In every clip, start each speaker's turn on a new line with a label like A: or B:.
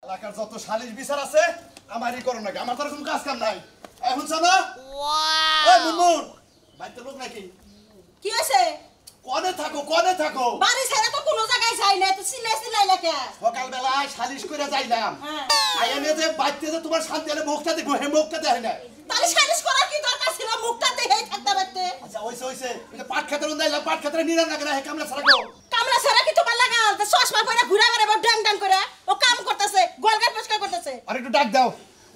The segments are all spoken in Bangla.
A: এলাকার যত সালিশ বিচার আছে আমারই করো নাকি, আমার তো কোনো কাজ কাম নাই। এখন জানো ওই মুনমুন বাইতে লোক নাকি?
B: কি হইছে?
A: কোনে থাকো
B: বাড়ি ছেড়ে তো কোনো জায়গায় যাই না, তো সিলাই লাগে।
A: সকালবেলায় সালিশ করে যাইলাম,
B: হ্যাঁ
A: আইনে যে বাইতে যে তোমার শান্তি হলে মুখটা দেখবো, হে মুখটা দেখে না।
B: তাহলে সালিশ করার কি দরকার ছিল? মুখটা দেখেই থাকতে পারতে।
A: আচ্ছা ওইসে ওই যে পাট খেতের যাইলাম, পাট খেতের নিরান লাগে না, হে কামলা ছাড়া গো।
B: কামলা ছাড়া কি তোমার লাগা? চশমা পরে ঘুরে বেড়াবে ডাং ডাং করে, ও কাম করতেছে, গোলগাল পরিষ্কার করতেছে।
A: আর একটু ডাক দাও,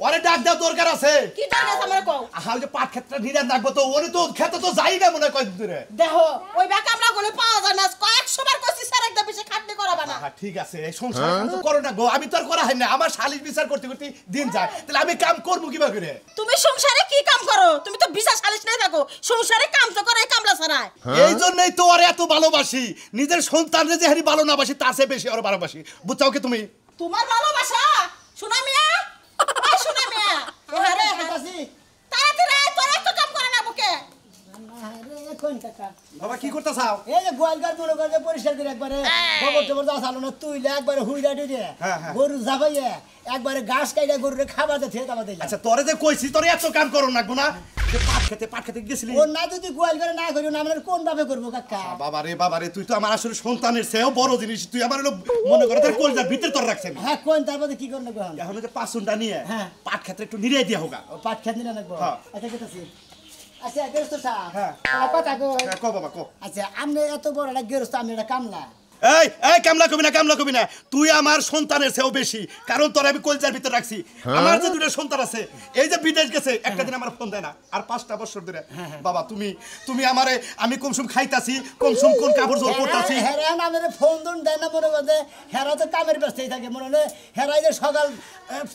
A: ওরে ডাক দাও, দরকার আছে।
B: কি দরকার আছে আমারে কও?
A: আহা ওই যে পাট খেতটা নিরান রাখবো তো, ওরে তো খেতে তো যাই না মনে হয় কয়েকদিন ধরে।
B: দেখো ওই বা কামলা গুলো পাওয়া যায় না, কয়েকশো বার কইছি স্যার একটা বেশি খাটনি করাবা না।
A: হ্যাঁ ঠিক আছে, এই সংসার তো করো না গো, আমি তো আর করা হয় না, আমার সালিশ বিচার করতে করতে দিন যায়, তাহলে আমি কাম করবো কিবা করে?
B: তুমি সংসারে কি কাম করো? তুমি তো বিচার সালিশ নাই থাকো, সংসারে কাম তো করে কামলা ছাড়ায়।
A: এই জন্যই তো ওরে এত ভালোবাসি, নিজের সন্তানরে যে হারি ভালো না বাসি তার চেয়ে বেশি ওরে ভালোবাসি, বুঝছাও কি তুমি?
B: তোমার ভালোবাসা শোনা মিয়া, ওই শোনা মিয়া, আরে তাড়াতাড়ি আয়, তোর এত কাম করে না বুকে।
C: আরে কোন টাকা
A: বাবা কি করতেছাও?
C: এই যে গোয়ালঘর মনে করে পরিষ্কার করে একবারে গোবর টোবর দাও চালো না, তুইলে একবারে হুইলা দিয়ে গরু জাবাইয়ে একবারে ঘাস কাইলা গরুরে খাবার দিতে দাবা দিলা।
A: আচ্ছা তোরে যে কইছি তোরে এত কাম করো না গো, না যে পাট খেতে গেছিলি?
C: ও না যদি গোয়ালঘরে না করিও না আমরা কোন ভাবে করব কাকা?
A: বাবা রে তুই তো আমার আসলে সন্তানের চেয়েও বড় জিনিস, তুই আমার হলো মনে করে তোর কলজার ভিতর তোর রাখছেন।
C: হ্যাঁ কোন তারপরে কি করব গো?
A: এখন যে পাঁচুনটা নিয়ে
C: হ্যাঁ
A: পাট খেতে একটু নিরাই দিয়া হোগা।
C: ও পাট খেতে না লাগবো।
A: হ্যাঁ
C: আচ্ছা কেতাছি। আচ্ছা গেরস্ত সাহেব
A: হ্যাঁ
C: কথা কো।
A: কো বাবা কো।
C: আচ্ছা আপনি এত বড় একটা গেরস্ত, আপনি একটা কামলা।
A: এই কামলা কবি না, তুই আমার সন্তানের চেয়েও বেশি, কারণ তোর আমি কলজার ভিতর রাখছি। আমার যে দুটো সন্তান আছে, এই যে বিদেশ গেছে, একটা দিন আমার ফোন দেয় না, আর 5টা বছর ধরে। বাবা তুমি আমারে, আমি কমসুম খাইতাছি, কমসুম কোন কাপড় জোর করতাছি।
C: হেরান আমারে ফোন দন দেয় না মনে করে, হেরা তো কামের ব্যস্তই থাকে মনে হয়। হেরাই যে সকাল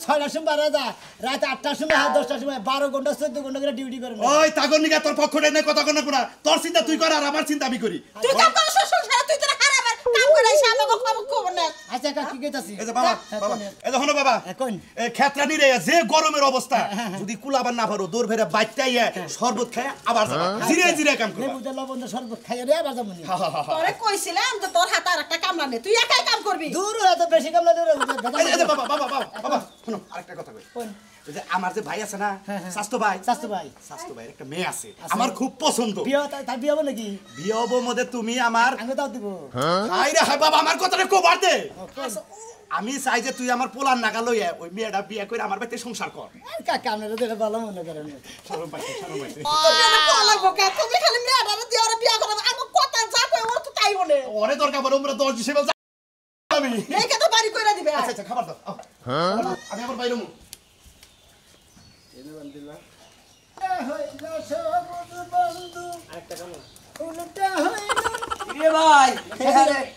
C: 6টার সময় বাড়া যায়, রাত 8টার সময় 10টার সময় 12 ঘন্টা 14 ঘন্টা করে ডিউটি করে।
A: ওই তাগর নিগা তোর পক্ষটাই নাই, কথা কোনা কোনা, তোর চিন্তা তুই কর আর আমার চিন্তা আমি করি।
B: তুই কাম করছ সংসারে, তুই তোর হারাবার কাম করে এসে আমাকে খবর না।
C: আচ্ছা কাকা কি কইতাছি?
A: এই যে বাবা এই দেখো না বাবা,
C: কোন
A: এই খেতরানি রে যে গরমের অবস্থা, যদি কুলাবার না পারো দৌড় ফেরে বাইটাইয়া শরবত খায় আবার যাবা, জিরে কাম করবা।
C: লেবু লবণ শরবত খাইয়া রে আবার যাবনি।
B: তোরে কইছিলাম যে তোর হাতে আর একটা কামলা নে, তুই একাই কাম করবি।
C: দূর এত বেশি কামলা রে।
A: এই যে বাবা শুনো আরেকটা কথা কই।
C: কোন?
A: ওই যে আমার যে ভাই আছে না, স্বাস্থ্য ভাই একটা মেয়ে আছে, আমার খুব পছন্দ।
C: বিয়ে তার বিয়ে হবে নাকি?
A: বিয়ে হবো মধ্যে তুমি আমার
C: আমি দাও দিব।
A: আইরে হাই বাবা আমার কথাটা কবার দে। আমি চাই যে তুই আমার পোলার নাগা লইয়া ওই মেয়েটা বিয়ে করে আমার বাড়িতে সংসার কর।
C: কাকা আপনারা দেখে ভালো মনে করেন।
A: শরম পাইছে
B: তুমি না কল লাগবো কে? তুমি খালি মেয়েটারে দিয়ে ওরে বিয়া করবে, আমি কথা যা কই ও তো তাই বলে।
A: ওরে দরকার পড়ে আমরা 10 হিসেবে আমি
B: এইকে তো বাড়ি কইরা দিবে।
A: আচ্ছা খাবার দাও। আমি আমার বাইরে মু
C: বন্ধু আরেকটা কেন উল্টা হইল
D: রে ভাই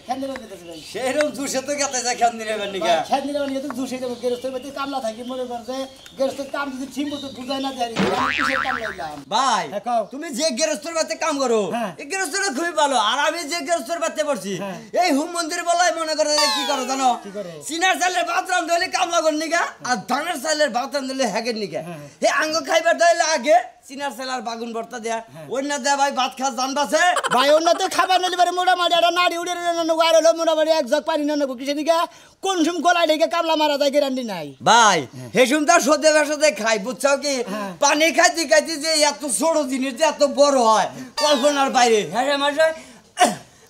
C: খেন্দিরা দিতেছে ভাই।
D: সেরকম জুসে তো গেতে যায় খেন দিলে নিকা
C: খেন্দিরা নিয়ে তো দুশে যাবো গেরস্তের মধ্যে কামলা থাকি মনে করছে গেরস্তের কাম যদি ঠিক মতো বুঝায় না দেয় কিসের কাম লাইলাম
D: ভাই
C: হ্যাঁ, কও।
D: তুমি যে গেরস্তর বাতে কাম করো
C: হ্যাঁ।
D: এই গেরস্তটা খুবই ভালো, আর আমি যে গেরস্তর বাতে পড়ছি
C: হ্যাঁ।
D: এই হুম মন্দির বলাই মনে করে যে কি করো জানো?
C: কি করে?
D: সিনার চালের ভাত রান্ধলে কামলা কর নিকা, আর ধানের চালের ভাত রান্ধলে হ্যাগের নিকা। হে আঙ্গ খাইবার দইলে আগে সিনার চাল আর বাগুন ভর্তা দেয়া, অন্য দেয়া ভাই ভাত খা জান বাসে
C: ভাই অন্যতে খাবার নিলে পারে মোটামাটি একটা নাড়ি উড়ে নেবো, আর হলো মোটামাটি এক জগ পানি নেবো কিসে দিকে কোন সুম গলায় ঢেকে কামলা মারা যায় গ্যারান্টি নাই।
D: ভাই হেসুম তার সদে বেসদে খাই, বুঝছাও কি? পানি খাইতে খাইতে যে এত ছোট জিনিস যে এত বড় হয় কল্পনার বাইরে। হ্যাঁ মাসে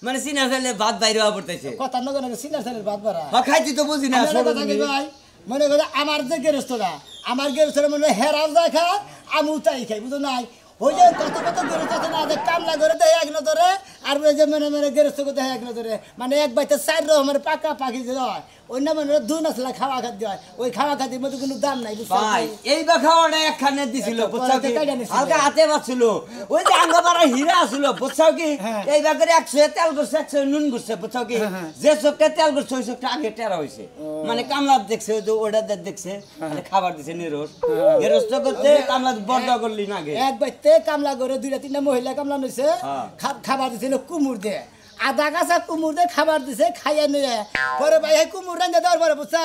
D: মানে সিনার চালের ভাত বাইরে হওয়া পড়তেছে।
C: কথা নগে নগে সিনার সালের ভাত বাড়া
D: খাইতে তো বুঝি না ছোট জিনিস।
C: ভাই মনে করে আমার যে গেরস্তরা আমার গেরস্তরা মনে হেরাও যায় খা আমি তাই খাই বুঝো নাই। ওই যে কত গেরস্ত আছে না, কামলা করে দেয় এক নজরে, আর ওই যে মনে গেরস্ত করতে হয় এক নজরে, মানে এক বাইতে 4 রকমের পাকা পাখি যে হয় অন্য মানে 2 নাসলা খাওয়া খাদ্য হয়, ওই খাওয়া খাদ্যের মধ্যে কোনো দাম নাই বুঝছো
D: ভাই। এই বা খাওয়াটা একখানে দিছিল বুঝছো কি? হালকা হাতে বাছিল, ওই যে আঙ্গাপাড়া হীরা আছিল বুঝছো কি? এই বা করে 100 তেল করছে 100 নুন করছে বুঝছো কি? যে চোখটা তেল করছে ওই চোখটা আগে টেরা হইছে, মানে কামলা দেখছে ওই যে ওটা দেখছে, মানে খাবার দিছে নিরোজ নিরোজ করতে কামলা বন্ধ করলি না আগে।
C: এক বাইতে কামলা করে 2-3টা মহিলা কামলা নিছে, খাবার দিছিল কুমুর দে, আধা কাঁচা কুমুর দে খাবার দিছে, খাইয়া নিয়ে পরে ভাই এই কুমুর রান্না দেওয়ার পরে বুঝছা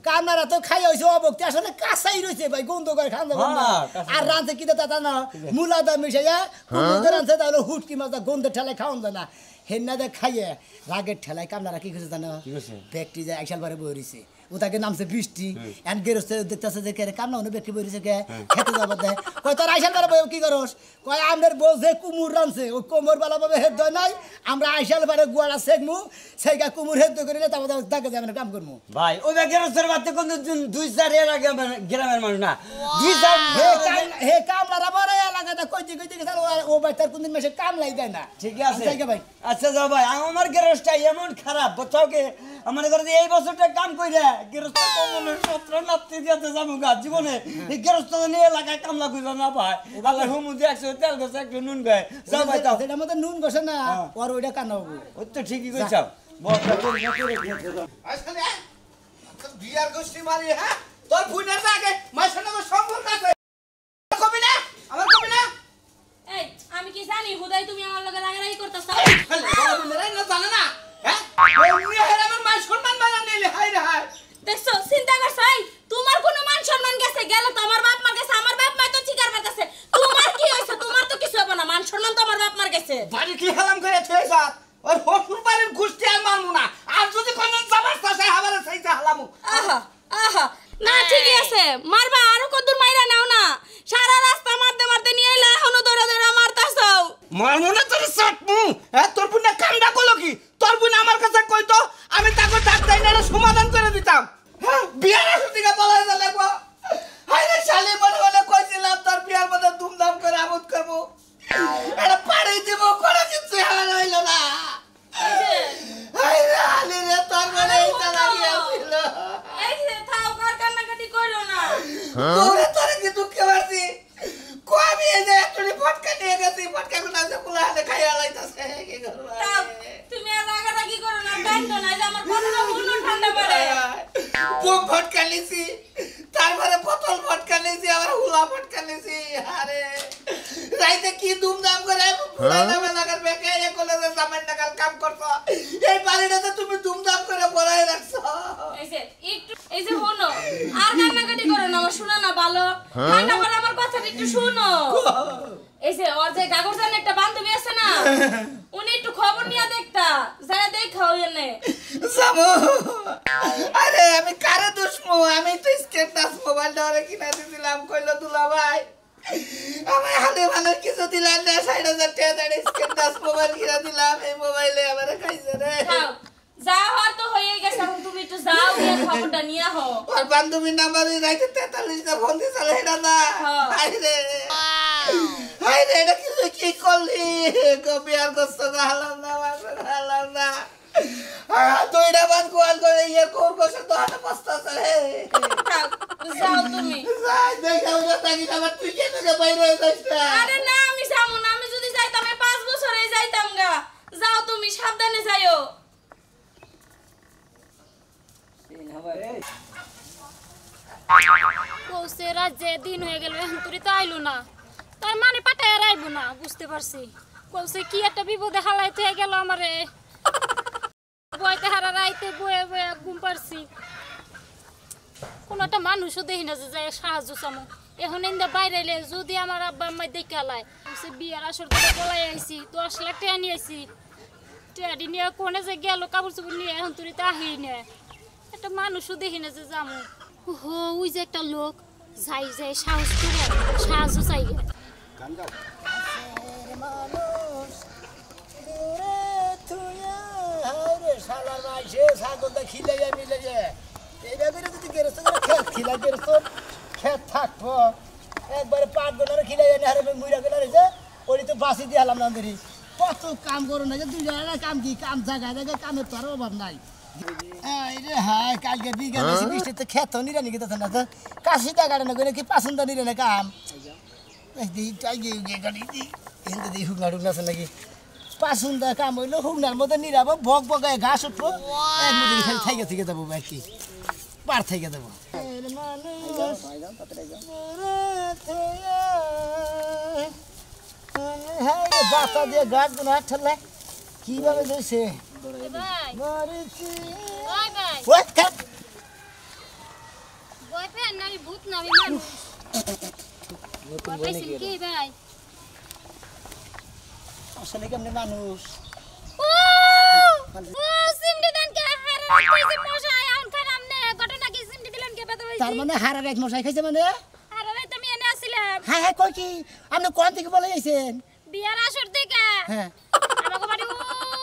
C: কামলারা তো খাইয়া হয়েছে অবক্তি, আসলে কাঁচাই রয়েছে ভাই, গন্ধ করে খান যাবেন না। আর রাঁধছে কি তা না মূলা দা মিশাইয়া কুমুর দে রাঁধছে, তাহলে হুটকি মাছ গন্ধের ঠেলায় খাওয়ান যায় না। হেন্না দে খাইয়ে রাগের ঠেলায় কামলারা কি করছে জানো? ব্যক্তি যায় একশাল পরে বই রয়েছে, ওটাকে নামছে বৃষ্টি এন্ড গেরস্তে দেখতেছে যে কে কামনা হনে বেকি বইছে কে খেতে যাব দে কয় তোর আইসাল পারে বই কি করস কয় আমনের বউ যে কুমুর রানছে ও কোমর বালা ভাবে হেদ দয় নাই আমরা আইসাল পারে গুয়ালা সেকমু সেইগা কুমুর হেদ করিলে তারপর দাগে যাবেন কাম করমু
D: ভাই ওই গেরস্তের বাতে কোন 2-4 এর আগে গ্রামের মানুষ না 2-4
C: হে কামলারা বড় এলাকাটা কইতে গেছে ও ভাই তার কোনদিন মেশে কাম লাই দেয় না
D: ঠিক আছে
C: ভাই
D: আচ্ছা যাও ভাই আমার গেরস্টটা এমন খারাপ বুঝছো কি আমার ঘরে এই বছরটা কাম কইরা গেরস্ত কোমনে 17 নাতি দিতে যাবো গা জীবনে এই গেরস্ত নিয়ে এলাকায় কামলা কইরা না ভাই আল্লাহ হুমু দিয়ে একশো তেল গেছে একটু নুন গায় যাও ভাই যাও
C: এটার মধ্যে নুন বসে না আর ওইটা কান হবো
D: ওই তো ঠিকই কইছাও বড়টা তো
A: আসলে বিয়ার গোষ্ঠী মারি হ্যাঁ তোর বুইনার আগে মাইছেন না সম্পর্ক আছে কবি না আমার কবি না
B: এই আমি কি জানি হুদাই তুমি আমার লগে রাগারাগি করতেছ
A: বড় বুইনার না জানে না হ্যাঁ ওই নিয়ে হেরা আমার মান সম্মান বানা নিলে হাই রে হাই
B: দেখছো চিন্তা করছ এই তোমার কোনো মান সম্মান গেছে গেল তো আমার বাপ মার গেছে আমার বাপ মা তো চিকার পাইতেছে তোমার কি হইছে তোমার তো কিছু হবে না মান সম্মান তো আমার বাপ মার গেছে
A: বাড়ি কি হালাম করে থই যাত ওই হসুর বাড়ির গোষ্ঠী আর মানমু না আর যদি কোন জবরদস্ত আছে হাবারে সেইটা হালামু
B: আহা আহা না ঠিকই আছে মারবা আরো কত মাইরা নাও না সারা রাস্তা মারতে মারতে নিয়ে এলা এখনো দৌড়া দৌড়া মারতাছো
A: মারমু না তোর সাটমু হ্যাঁ তোর বুইনা কামডা কইলো কি তোর বুইনা আমার কাছে কইতো আমি তাকে ডাক দেই না সমাধান করে দিতাম হ্যাঁ বিয়ার আসুতিকা বলাই যা লাগবো হাই রে শালি মনে মনে কইছিলাম তোর বিয়ার মধ্যে ধুমধাম করে আমোদ করব এটা পাড়ি দিব কোনো কিছু হইল না হাই রে আলি রে তোর মনে ইচ্ছা লাগিয়াছিল
B: এই যে থাও কার কান্নাকাটি করো না
A: তোরে তোরে কি দুঃখ বাড়ছি কবি এই যে তুই ফটকা নিয়ে গেছি ফটকা গুলো যে কুলা হাতে খাইয়া লাইতাছে কি করবা
B: তাও তুমি আর রাগারাগি করো না কান্দো না যে আমার কতটা মন ঠান্ডা পড়ে
A: বুক ফটকা লিছি তারপরে বোতল ফটকা লিছি আবার হুলা ফটকা লিছি আরে রাইতে কি ধুমধাম করে ফুলাইনা মেলাকার বেকে এই কলেজে সামান্য কাল কাম করছো এই বাড়িটাতে তুমি ধুমধাম করে বড়াই রাখছো
B: এই যে হনো আর কান্নাকাটি করো না আমার শোনা না ভালো ঠান্ডা পড়ে আমার কথাটা একটু শুনো এই যে ওর যে গাগরজান একটা বান্ধবী আছে না উনি একটু খবর নিয়ে দেখতা যা দেখাও এনে
A: সামু আরে আমি কারে দুশমু আমি তো স্ক্রিন টাচ মোবাইলটা ওরে কিনা দিছিলাম কইলো দুলা ভাই আমি হাতে ভালো কিছু দিলাম না ৬০০০ টাকা দিয়ে স্ক্রিন টাচ মোবাইল কিনা দিলাম এই মোবাইলে আমারে খাইছে রে
B: যাও যা হওয়ার তো হয়ে গেছে এখন তুমি একটু যাও গিয়ে খবরটা নিয়ে হও
A: আর বান্ধবীর নাম্বারে রাইতে ৪৩টা ফোন দিছিল এটা না হাই রে এটা কি করলি কবি আর কষ্ট হালাম না হালাম না দুইটা বান কোয়াল করে ইয়ে কোর কষ্ট তো হাতে পস্তাছে রে
B: যাও তুমি
A: যাই দেখাও না তাকি আবার তুই কেন রে বাইরে যাইছ না
B: আরে না আমি যাবো না আমি যদি যাইতাম 5 বছরে যাইতাম গা যাও তুমি সাবধানে যাইও
E: কৌশে রাজ্যে দিন হয়ে গেল এখন তুই তো আইলো না তার মানে পাঠায় আর আইবো না বুঝতে পারছি কৌশে কি একটা বিপদে হালাইতে হয়ে গেল আমারে বইতে হারা রাইতে বয়ে বয়ে ঘুম পারছি কোনো একটা মানুষও দেখি না যে যায় সাহায্য চামো এখন ইন্দা বাইরে এলে যদি আমার আব্বা আম্মাই দেখে হালায় সে বিয়ের আসর থেকে বলাই আইছি 10 লাখ টাকা নিয়ে আইছি টেডি নিয়ে কোনে যে গেল কাপড় চোপড় নিয়ে এখন তুই তো আহি না একটা মানুষও দেখি না যে যামো হো ওই যে একটা লোক যাই যাই সাহস করে সাহায্য চাই
C: মানুষ দূরে তুইয়া রে শালার মাইছে ছাগলটা খিলাইয়া মিলাইয়া এইটা করে যদি গেরস্ত করে খেত খিলাই গেরস্ত খেত থাকবো একবারে পাট গোলার খিলাইয়া না হারে মুইরা গোলার হয়েছে ওই তো বাসি দিয়ে হালাম না ধরি কত কাম করো না যে দুজনে কাম কি কাম জায়গায় জায়গায় কামের তো আর অভাব নাই রে হ্যাঁ কালকে বিঘা বেশি বৃষ্টিতে খেত নিরানি গেছে না তো কাশি টাকাটা না করে কি পাসন্দা নিরে না কাম হিন্দু হুগনা টুগনা আছে নাকি পাসুন্দা কাম হইলো হুগনার মধ্যে নিরাবো বক বগায় ঘাস উঠবো এক মধ্যে খালি থাইকে থেকে যাবো আর কি পার থেকে যাবো হ্যাঁ বাতা দিয়ে গাছ গুলো হাত ঠাল্লা কিভাবে যাইছে
E: ভূত না আমি মানুষ কি ভাই
C: আসলে কেমনে মানুষ
E: ও সিমডি দান কে হারা কইছে মশা আউন খারাম নে ঘটনা হইছি
C: তার মানে হারা রাত মশাই খাইছে মানে
E: আরে রাইতে আমি এনে আসছিলাম
C: হ্যাঁ হ্যাঁ কই কি আপনি কোন থেকে বলে আইছেন
E: বিয়ার আসর থেকে
C: হ্যাঁ
E: আমাকে বাড়ি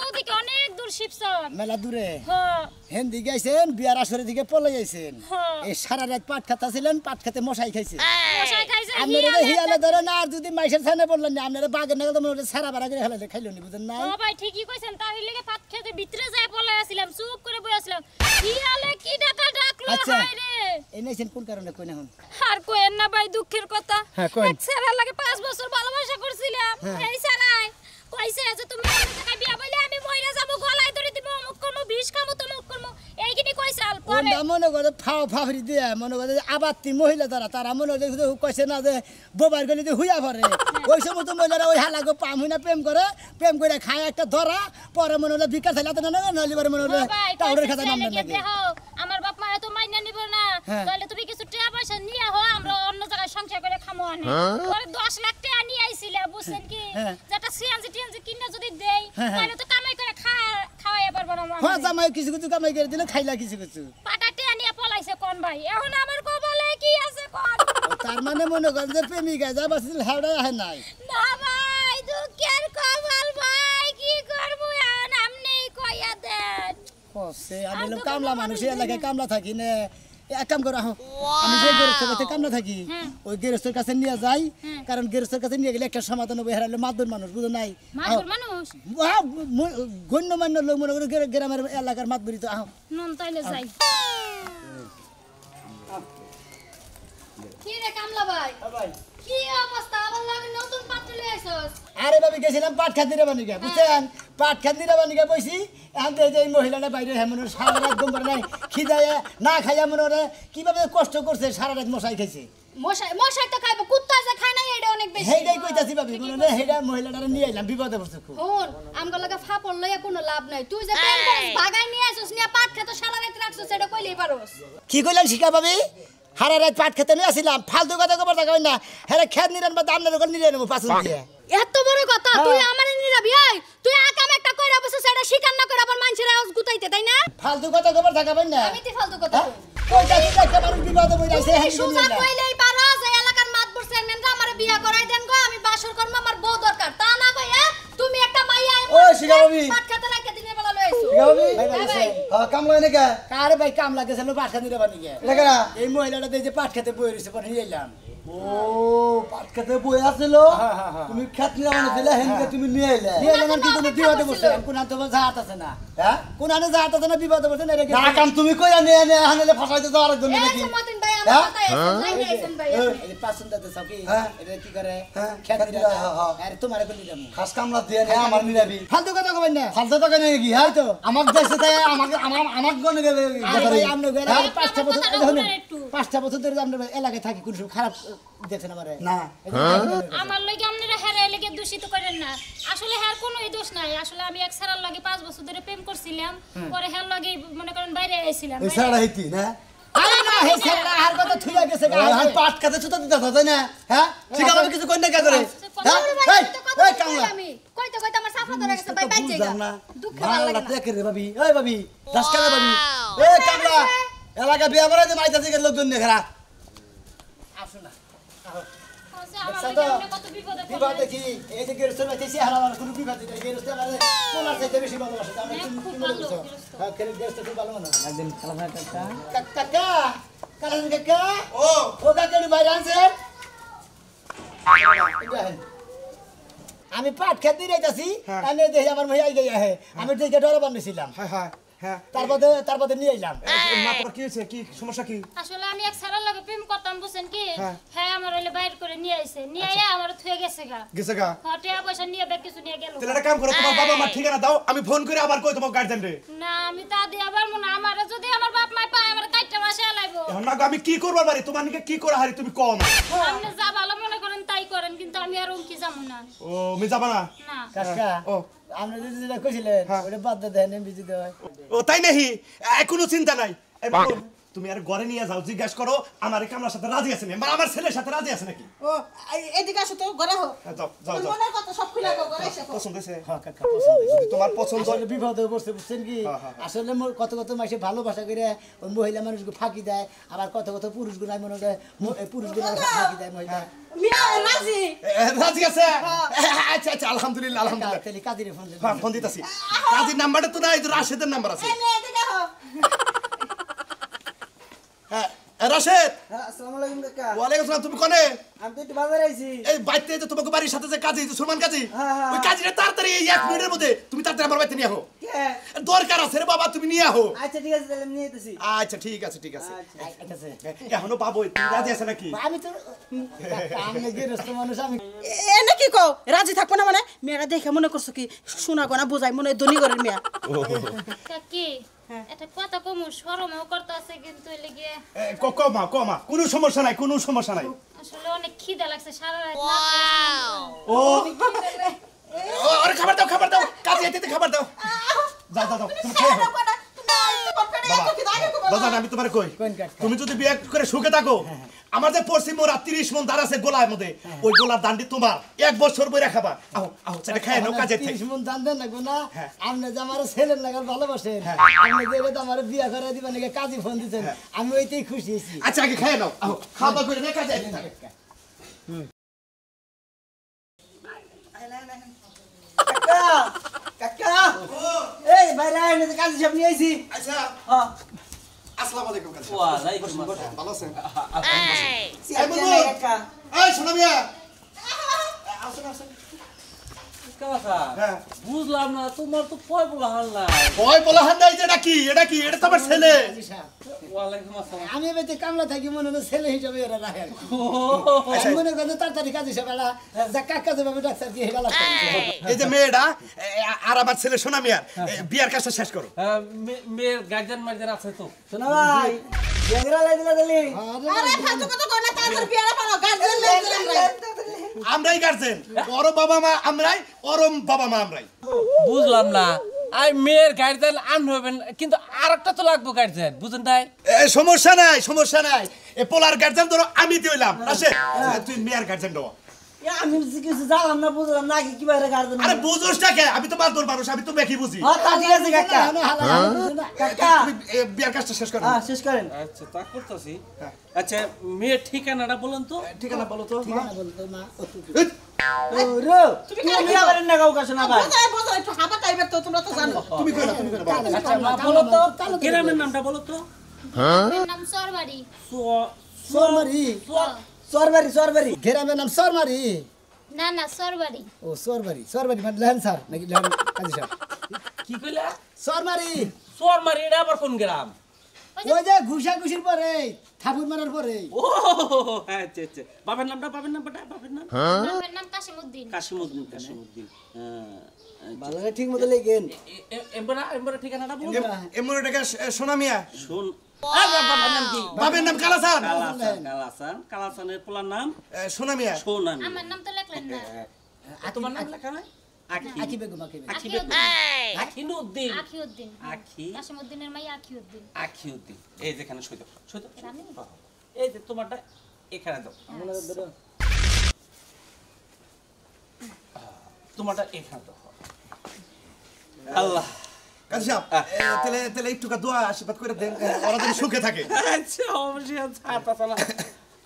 E: ওদিকে অনেক দূর শিবচর
C: মেলা দূরে
E: হ্যাঁ
C: হেন দিকে আইছেন বিয়ার আসরের দিকে পলে আইছেন
E: হ্যাঁ।
C: এই সারা রাত পাট খাতা ছিলেন পাট খেতে মশাই খাইছে
E: মশাই খাইছে
C: আপনারা হিয়ালে ধরে না আর যদি মাইসের সামনে বললেন না আপনারা বাগের নাগাল তো সারা বাড়া করে হেলালে খাইলো নি বুঝেন না
E: ভাই ঠিকই কইছেন তাই লেগে ভাত খেতে ভিতরে যায় পলাই আসছিলাম চুপ করে বই আসলাম হিয়ালে কি ডাকা ডাকলো
C: আচ্ছা।
E: হায় রে
C: এই নাইছেন কোন কারণে কই না হন
E: আর কোয়েন না ভাই দুঃখের কথা
C: হ্যাঁ, কোয়েন।
E: এক ছেলের লাগে 5 বছর ভালোবাসা করছিলাম এই ছাড়াই কইছে যে তুমি আমার টাকা বিয়া বলে আমি মইরা যাব গলায় ধরে দিব অমুক করব বিষ খামু তমুক করব এইখিনি কইছে আর পরে
C: ওটা মনে করে ফাও ফাফরি দিয়ে মনে করে আবাত্তি মহিলা তারা মনে করে কইছে না যে বোবার গলি দিয়ে হুইয়া ভরে ওই সমস্ত মহিলারা ওই হালাগো পাম হইনা প্রেম করে খায় একটা ধরা পরে মনে হলে ভিক্ষা চাইলে না নইলে পরে মনে হলে
E: ভাই
C: টাউরের খাতা নাম লাগে
E: দেখো আমার বাপ মা তো মাইনা নিব না
C: হ্যাঁ।
E: তাহলে তুমি কিছু টাকা পয়সা নিয়ে হো আমরা অন্য জায়গায় সংসার করে খামো আনি পরে 10 লাখ টাকা নিয়ে আইছিলা বুঝছেন কি
C: হ্যাঁ।
E: যেটা সিএনজি টিএনজি কিনা যদি দেই
C: হ্যাঁ, হ্যাঁ।
E: তাহলে তো কামাই করে খাওয়াইয়া পারবো না
C: হ্যাঁ জামাই কিছু কিছু কামাই করে দিলে খাইলা কিছু কিছু
E: পাটা টাকা নিয়ে পলাইছে কোন ভাই এখন আমার কপালে কি আছে কোন
C: তার মানে মনে করেন যে প্রেমিকা যা বাসিল হাওড়া আহে নাই
E: না ভাই দুঃখের কপাল ভাই কি করব এখন আপনি কইয়া দেন
C: কসে আমি লোক কামলা মানুষ এলাকায় কামলা থাকি না এক কাম করো আমি যে গেরস্তের কাছে কামলা থাকি ওই গেরস্তের কাছে নিয়ে যাই কারণ গেরস্তের কাছে নিয়ে গেলে একটা সমাধান হবে হারালে মাদুর মানুষ বুঝো নাই
E: মাদুর মানুষ
C: গণ্যমান্য লোক মনে করে গ্রামের এলাকার মাতবুরি তো আহ
E: নুন তাইলে যাই কি রে কামলা ভাই কি অবস্থা আমার লাগে নতুন পাত্র লই আইছস
C: আরে ভাবি গেছিলাম পাট খান্দিরা বানিকা বুঝছেন পাট খান্দিরা বানিকা বইছি এখন তো এই যে এই মহিলাটা বাইরে হেমন সারা রাত ঘুম পারে নাই খিদায় না খাইয়া মনে হয় কিভাবে কষ্ট করছে সারা রাত মশাই খাইছে
B: মশাই তো খাইবো কুত্তা যে খায় না এটা অনেক বেশি
C: হেইটাই কইতাছি ভাবি মনে হয় হেইটা মহিলাটারে নিয়ে আইলাম বিপদে পড়ছে খুব
B: হন আমগো লাগা ফাপড় লইয়া কোনো লাভ নাই তুই যে প্রেম করিস ভাগাই নিয়ে আইছস নিয়া পাট খেতে সারা রাত রাখছস সেটা কইলেই পারোস
C: কি কইলেন শিখা ভাবি হারা রাত পাট খেতে নিয়ে আসিলাম ফালতু কথা কবার থাকা না হ্যাঁ খেত নিরান বা দাম নিরান নিয়ে নেবো পাঁচন দিয়ে
B: এত বড় কথা তুই আমারে নিরাবি আই তুই আকাম একটা কইরা বসে সেটা স্বীকার না করে আবার মানুষের আওয়াজ গুতাইতে তাই না
C: ফালতু কথা কবার থাকা না
B: আমি তে ফালতু কথা
C: কইতাছি একটা মানুষ বিপদে পড়ে আছে
B: তুই সুজা কইলেই পারোস এই এলাকার মাতবর চেয়ারম্যানরা আমারে বিয়া করাই দেন গো আমি বাসর করব আমার বউ দরকার তা না কইয়া তুমি একটা মাইয়া
F: ও শিখা ভাবি
B: পাট খেতে রাখতে দিনের বেলা লই আইছো
F: শিখা ভাবি
B: ভাই
F: কাম লাগে নাকি
C: কারে ভাই কাম লাগেছিল পাট খান্দিরা বানিকা
F: এটা কেনা
C: এই মহিলাটা দিয়ে যে পাট খেতে বই রয়েছে পরে নিয়ে এলাম
F: ও পাট খেতে বই আছিল তুমি খেত নিয়ে বানাইছিলে হেনকে তুমি নিয়ে আইলে
C: নিয়ে এলাম কি কোনো বিপদে পড়ছে কোন তো জাহাত আছে না
F: হ্যাঁ
C: কোন আনে জাহাত আছে না বিপদে পড়ছে না রে
F: না কাম তুমি কইরা নিয়ে নিয়ে হানলে ফাসাইতে যাওয়ার জন্য নাকি
B: এই মতিন ভাই আমার কথা আছে লাইনে আইছেন ভাই
C: এই পাঁচন দাতে সকি
F: হ্যাঁ।
C: এটা কি করে
F: হ্যাঁ,
C: খেত
F: খেত
C: দিরা
F: দিরা, হ্যাঁ।
C: আরে তোমারে কোন দিলাম
F: খাস কামলা দিয়ে নে আমার নিরাবি
C: ফালতু কথা কবেন না
F: ফালতু টাকা নিয়ে কি হ্যাঁ তো আমার দেশে তাই আমাকে আমার গনে গেলে
C: আরে ভাই আমনে গেলে
E: হ্যাঁ,
C: 5টা বছর
E: কথাটা
C: দেখুন
E: শুনেন একটু।
C: 5টা বছর ধরে আমরা এলাকায় থাকি কোন সময় খারাপ দেখছেন আমারে
F: না
E: আমার লাগি আপনারা হেরাই লেগে দূষিত করেন না আসলে হ্যার কোনোই দোষ নাই আসলে আমি এক সারার লাগে 5 বছর ধরে প্রেম করছিলাম পরে হ্যার লাগে মনে করেন বাইরে আইছিলাম
F: এই সারা হইতি না
C: আরে না হে ছেলেরা আর কথা থুইয়া গেছে গা
F: আর পাট খেতে ছুতা দিতে তাই না হ্যাঁ শিখা ভাবি কিছু কই না কে করে হ্যাঁ এই কামলা
B: আমি কইতে কইতে আমার সাফা ধরে গেছে ভাই বাইচে
F: বুঝলাম না
B: দুঃখ ভালো লাগে না
F: দেখে রে ভাবি এই ভাবি দাস কেন ভাবি এই কামলা এলাকা বিয়া করে যে মাইতা থেকে লোকজন দেখে রা
C: আসো না
E: আমার
C: দেখছো
E: লাগি
C: তো?
E: আপনি কত বিপদে
C: বিবাদ
E: পড়লেন
C: দেখি এই যে গেরস্তের বাইতেছি হারাবার কোনো বিবাদ নেই গেরস্তের মানে তোমার চাইতে বেশি ভালোবাসে আমরা
E: হ্যাঁ,
C: তুমি
E: খুব
C: কি
E: ভালো
C: মনে করছো
E: গেরস্ত।
C: হ্যাঁ গেরস্ত খুব ভালো মনে
D: একদিন খেলা কাকা
C: কাকা কারণ কাকা
A: ও
C: ও কাকা বাইরে আনছে আমি পাট খেতে যাইতাছি আমি দেখি আমার ভাই আই গিয়া হে আমি দেখে ডরে বানিয়েছিলাম
A: হ্যাঁ হ্যাঁ হ্যাঁ
C: তারপরে নিয়ে এলাম
A: মা তোর কি হয়েছে কি সমস্যা কি
E: আসলে আমি এক সারার লাগে প্রেম করতাম বুঝছেন কি হ্যাঁ আমার হইলে বাইর করে নিয়ে আইছে নিয়ে আইয়া আমার থুয়ে গেছে গা
A: গেছে গা
E: হটে পয়সা নিয়ে ব্যাগ কিছু নিয়ে গেল
A: তাহলে একটা কাম করো তোমার বাবা মার ঠিকানা দাও আমি ফোন করে আবার কই তোমার গার্জেন রে
E: না আমি তা দিয়ে আবার মনে আমার যদি আমার বাপ মা পায় আমার কাইটা মাসে আলাইবো
A: এখন না গো, আমি কি করব বাড়ি তোমার নিকে কি করে হারি তুমি কম
E: আপনি যা ভালো মনে করেন তাই করেন কিন্তু আমি আর কি যাবো না
A: ও আমি যাবা না
E: না
C: কাকা
A: ও
C: আপনি যদি যেটা কইছিলেন ওটা বাদ দেন বিজি দেওয়া
A: ও তাই নাহি কোনো চিন্তা নাই এই বাবু, তুমি আর ঘরে নিয়ে যাও, জিজ্ঞাসা করো আমার এই কামলার সাথে রাজি আছে না, আমার ছেলের সাথে রাজি আছে নাকি।
G: ও এদিকে আসো তো ঘরে হো
A: যাও যাও যাও।
G: মনের কথা সব খুলে গো ঘরে এসে
A: পছন্দ হয়েছে?
C: হ্যাঁ কাকা পছন্দ হয়েছে।
A: যদি তোমার পছন্দ
C: আসলে বিপদে পড়ছে বুঝছেন কি, আসলে মোর কত কত মাসে ভালোবাসা করে ওই মহিলা মানুষকে ফাঁকি দেয়, আবার কত কত পুরুষগুলো মনে করে পুরুষগুলো ফাঁকি দেয় মহিলা।
G: মিয়া রাজি
A: রাজি আছে? আচ্ছা আচ্ছা আলহামদুলিল্লাহ আলহামদুলিল্লাহ।
C: তাহলে কাজিরে ফোন দিন।
A: হ্যাঁ ফোন দিতেছি। কাজীর নাম্বারটা তো নাই, রাশেদের নাম্বার আছে।
G: এদিকে হো
A: হ্যাঁ রাশেদ।
F: আসসালামু আলাইকুম কাকা।
A: ওয়ালাইকুম আসসালাম। তুমি কোনে?
F: আমি তো একটু বাজারে আইছি।
A: এই বাইতে যে তোমাকে বাড়ির সাথে যে কাজী সুলমান কাজী,
F: হ্যাঁ।
A: ওই কাজীটা তাড়াতাড়ি এই 1 মিনিটের মধ্যে তুমি তাড়াতাড়ি আমার বাড়িতে নিয়ে আহো।
F: কে?
A: দরকার আছে রে বাবা, তুমি নিয়ে আহো।
F: আচ্ছা ঠিক আছে, তাহলে আমি নিয়ে যেতেছি।
A: আচ্ছা ঠিক আছে ঠিক আছে।
C: আচ্ছা
A: এখনো পাবো, তুমি রাজি আছে নাকি?
C: আমি তো আমি গেরস্ত মানুষ, আমি
G: এনে কি কও রাজি থাকবো না মানে মেয়েরা দেখে মনে করছো কি শোনা গোনা বোঝাই মনে হয় ধনী ঘরের মেয়া
E: কাকি এটা কথা কম শরমও করতে আছে কিন্তু এলে গিয়ে
A: কমা কমা, কোনো সমস্যা নাই কোনো সমস্যা নাই।
E: আসলে অনেক খিদা লাগছে সারা রাত
A: ও আরে খাবার দাও খাবার দাও, কাজী এতে খাবার দাও। যাও যাও যাও, তুমি খেয়ে আহো। বাবা আমি তোমার কই, তুমি যদি বিয়ে করে সুখে থাকো, আমার যে পশ্চিম মোরা 30 মন দাঁড় আছে গোলার মধ্যে, ওই গোলার দান্ডি তোমার 1 বছর বইরা খাবা। আও আও সেটা খায় নাও কাজে থেকে।
C: 30 মন দান দেন না গোনা, আপনি যে আমার ছেলের লাগাল ভালোবাসেন, আপনি যে এটা আমার বিয়া করে দিবেন নাকি কাজী ফোন দিতেন, আমি ওইতেই খুশি হয়েছি।
A: আচ্ছা আগে খায় নাও, আও খাওয়া করে না কাজে থাকে।
F: কাকা কাকা এই বাইরে আয় না, কাজী সব নিয়ে আইছি।
A: আচ্ছা
F: হ্যাঁ
A: আসসালামু আলাইকুম কাজী।
D: ওয়ালাইকুম আসসালাম।
A: ভালো আছেন?
F: এই বন্ধু কাকা
A: এই শোনা মিয়া। হ্যাঁ
D: বুঝলাম না, তোমার তো পয় বলা হাল নাই।
A: ওই বলা হান নাই যে এটা কি এটা তো আমার ছেলে।
C: কাজী সাহেব,
D: ওয়ালাইকুম আসসালাম।
C: আমি এবারে কামলা থাকি মনে হয় ছেলে হিসাবে এরা রাখে আর কি। আমি মনে করি যে তাড়াতাড়ি কাজী সাহেব এরা যা কাকা যেভাবে ডাক্তার কি হেলা লাগছে।
A: এই যে মেয়েটা আর আমার ছেলে সোনা মিয়ার বিয়ার কাজটা শেষ করো।
D: মেয়ের গার্জেন মার্জেন আছে তো?
F: শোনা ভাই বেগরা লাই দিলা দিলি।
G: আরে ফালতু কথা কও না তাড়াতাড়ি বিয়ারা পারো গার্জেন লাগছে
A: আমরাই গার্জেন, ওর বাবা মা আমরাই, ওরম বাবা মা আমরাই।
H: বুঝলাম না, আই মেয়ের গার্জেন আন হবেন কিন্তু আরেকটা তো লাগবে গার্জেন, বুঝেন তাই?
A: সমস্যা নাই সমস্যা নাই, এ পোলার গার্জেন ধরো আমি দিলাম রাশে, তুই মেয়ের গার্জেন দাও।
F: আমি কিছু জানলাম না, বুঝলাম না কি বাইরে গার্জেন।
A: আরে বুঝোস না কে, আমি তো বাদর মানুষ, আমি তো বেশি বুঝি।
F: হ্যাঁ তা ঠিক আছে কাকা। কাকা
A: তুমি বিয়ার কাজটা শেষ করো।
F: হ্যাঁ শেষ করেন।
H: আচ্ছা তা করতেছি। আচ্ছা মেয়ের ঠিকানাটা বলেন তো।
A: ঠিকানা বলো তো।
C: ঠিকানা বলতো না
A: এই,
F: ও রো তুমি বিয়া করেন না কাউকে শোনা ভাই।
G: বোঝাই বোঝাই একটু হাবা টাইপের তো তোমরা তো জানো
A: তুমি কই না তুমি কই না বলো।
H: আচ্ছা মা বলো তো গ্রামের নামটা বলো তো।
E: আমার নাম সরবাড়ি
C: সোরমারি,
F: সরবারি সরবারি।
C: গ্রামের নাম সোরমারি।
E: না না সরবাড়ি
C: ও সোরবারি, সোরবারি মানে লেহেন স্যার নাকি লেহেন কাজী সাহেব?
H: কি কইলা?
C: সোরমারি
H: সোরমারি, এটা আবার কোন গ্রাম?
C: ওই যে ঘুষাঘুষির পরে থাপুর মারার পরে।
H: ও আচ্ছা আচ্ছা, বাবার নামটা বাবার নাম
E: বাবার নাম কাশিমউদ্দিন
H: কাশিমউদ্দিন।
F: ভালো করে ঠিক মতো লেখেন।
H: এমবরা ঠিকানাটা বলুন।
A: এমন টাকা সোনা মিয়া,
H: শুন বাবার নাম কি?
A: বাবার নাম কালাসান,
H: কালাসানের পোলার নাম
A: সোনা মিয়া।
H: সোনামি।
E: আমার নাম তো লেখলেন না
H: তোমার নাম লেখা নাই?
C: আকি বেগম, আকি বেগম।
H: আখিউদ্দিন।
E: আখিউদ্দিন
H: আখি
E: কাশিমউদ্দিনের মাই আখিউদ্দিন
H: আখিউদ্দিন। এই যেখানে সই দাও
E: রানী?
H: এই যে তোমারটা এখানে দাও, তোমারটা এখানে দাও। আল্লাহ
A: কাজী সাহেব তেলে তেলে একটু দোয়া আশীর্বাদ করে দেন, ওরা যেন সুখে থাকে।
H: আচ্ছা অবশ্যই আচ্ছা না।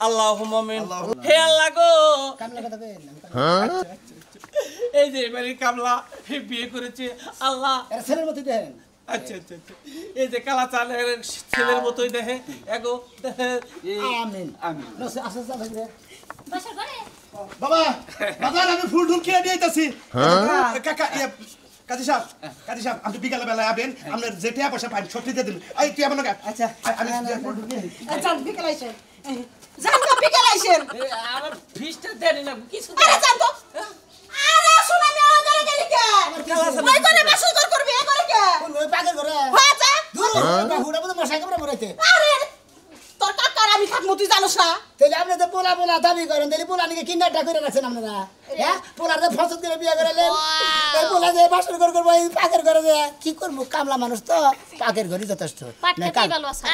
H: আল্লাহুম্মা আমিন।
A: আল্লাহুম্মা।
H: হে আল্লাহ গো,
C: কামলা কথা কই না।
H: এই যে এবারে কামলা বিয়ে করেছে আল্লাহ।
C: এরা ছেলের মতো দেখেন।
H: আচ্ছা আচ্ছা আচ্ছা, এই যে কালা চালের ছেলের মতোই দেখে এগো দেখে।
C: আমিন
H: আমিন।
C: নসে আসে যা ভাই রে।
E: বাসার ঘরে
A: বাবা বাজার আমি ফুল টুল কিনে দিয়ে আইতাছি। কাকা কাজী সাহেব আপনি বিকালে বেলায় আবেন, আপনার যে টাকা পয়সা পাইন সব দিয়ে দিন। এই তুই আমার লগে
F: আচ্ছা
A: আমি
G: আচ্ছা বিকেল আইছেন জান তো বিকেল আইছেন
H: আমার ফিসটা দেনি না কিছু।
G: আরে জান তো আরে শোনা আমি আগারে গেলি কে ওই করে বাসুর করবি এ করে কে
C: কোন ওই পাগল করে।
G: হ্যাঁ যা
C: দূর হুড়া মতো মশা কামড়া মরাইতে।
G: আরে তোর কাকার আমি থাকমু তুই জানোস না
C: তাহলে আপনি তো পোলা পোলা দাবি করেন, তাহলে পোলা নিকে কিন্নাটা করে রাখছেন আপনারা। হ্যাঁ পোলার যে ফসল করে বিয়ে করালেন, এই পোলা যে বাসর ঘর করবো এই পাকের ঘরে যে কি করবো, কামলা মানুষ তো পাকের ঘরই যথেষ্ট।
E: পাটকাটাই ভালো আছে।